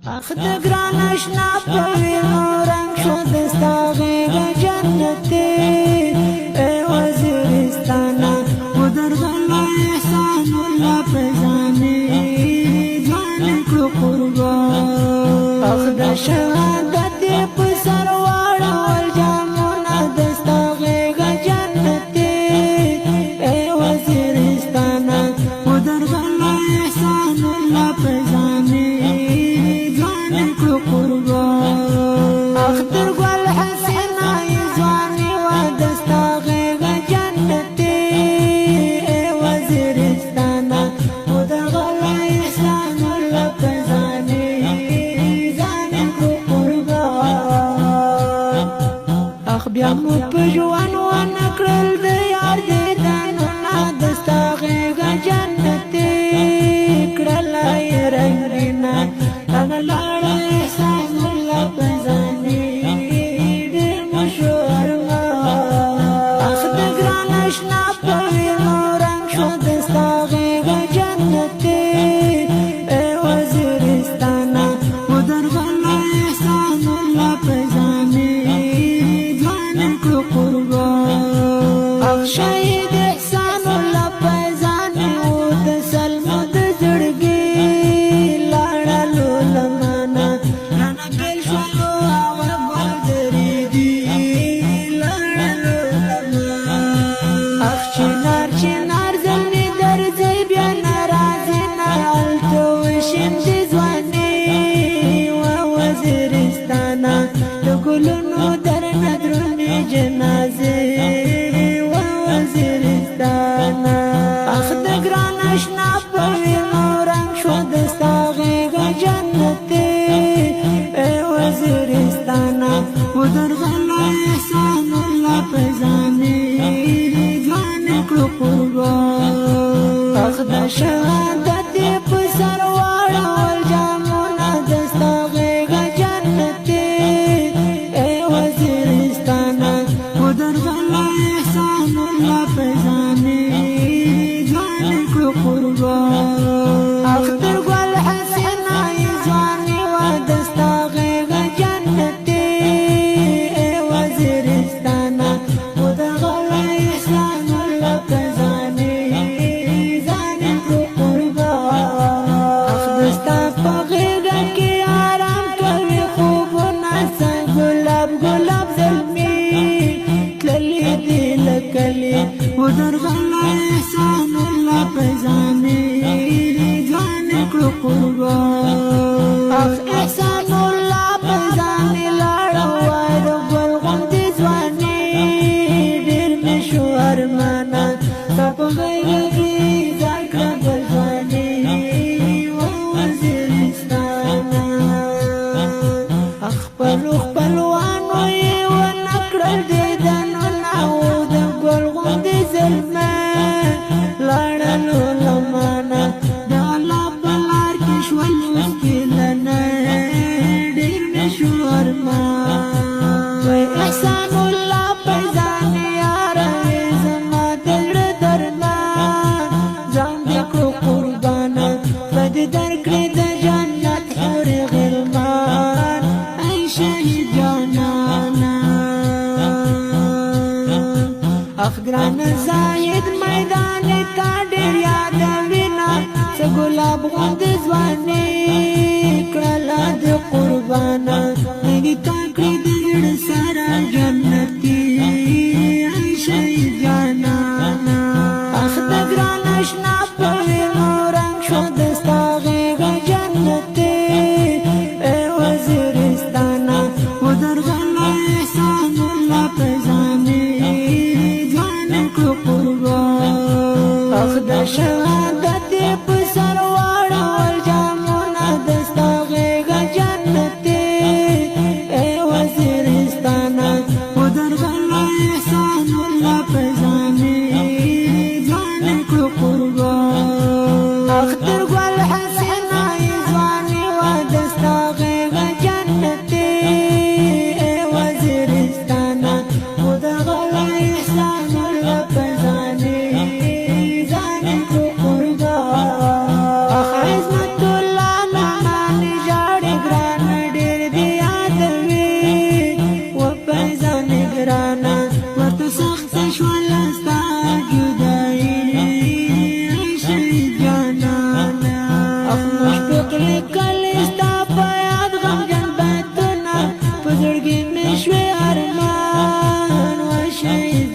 اخد گران اشنا پوینو رنگ شد دستاغیگ جنتی ای وزیرستانا مدر غلا احسان اللہ پیزانی جوانی کرو قربان اخد شهادت پسر وارا والجامونا دستاغیگ جنتی ای وزیرستانا مدر غلا احسان اللہ پیزانی اختر قول حسنا يزواني ودستاغيغ جنتي وزيرستانا ودغل إحسان لبزاني زاني قربان أخبيا مبجوان ونكرل ديار ديدانونا دستاغيغ جنتي كرل يرنجنا أنا لارا إحسان لبزاني شهید احسان الله پیزانی ودسل مد زړګي لاړلو لمانا رانا پیل شولو آوا ګل درېږي لاړلو لمانا اخ چنار زلمی درځي بیا ناراضي نه هلته وشیندې ځواني و وزیرستانا د ګلونو درنه درونې جنازې وزیرستانا اخد گران اشنا پوینو رنگ شو دستاغیگ جنتی ای وزیرستانا ودر غلا احسان اللہ پیزانی جوانی کرو قربان اخد شهادت پسر وارا والجامونا دستاغیگ جنتی ای وزیرستانا ودر غلا احسان اللہ پیزانی جوانی کرو قربان اختر قول حسنا یزوانی ودستاغیگ جنتی ای وزیرستانا ودغل احسان اللہ پیزانی زانی کرو قربان اخدستا پغیگا کی آرام کوي خوبونا سن گلاب گلاب زلمی تللی دی لکلی ودر غلا احسان اللہ پیزانی جوانی کرو قربان اخ احسان اللہ پیزانی لاړو وار گل غندی ځواني ډېر مې شو ارمانا تا په غیږ کې ځای کړه ګل ځواني و وزیرستانا خپلوانو یې ونه کړل دیدنونه و د ګل غوندې زلمه لاړلو لمانه د الله په لار کې شول مشکلونه ډېر مې شو ارمان وای احسان الله پیزانې یاره زما د زړه درمان ځان دې کړو قربانه به دې درکړې د جنت حورې غلمان ای شهید جانانا اخ ګران زاهد میدان تا ډېر یادوینا څه ګلاب غوندې ځواني کړله د قربانه نګي تا کړې د زړه سره جنتي ای شهید جانانا اخ د ګران اشنا پوینو رنګ شو دستاغیغ جنتي ای وزیرستانا ودر غلا احسان الله پیزانی جوانی کرو قربان اخد شهادت پسر وارا والجامونا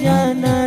جانا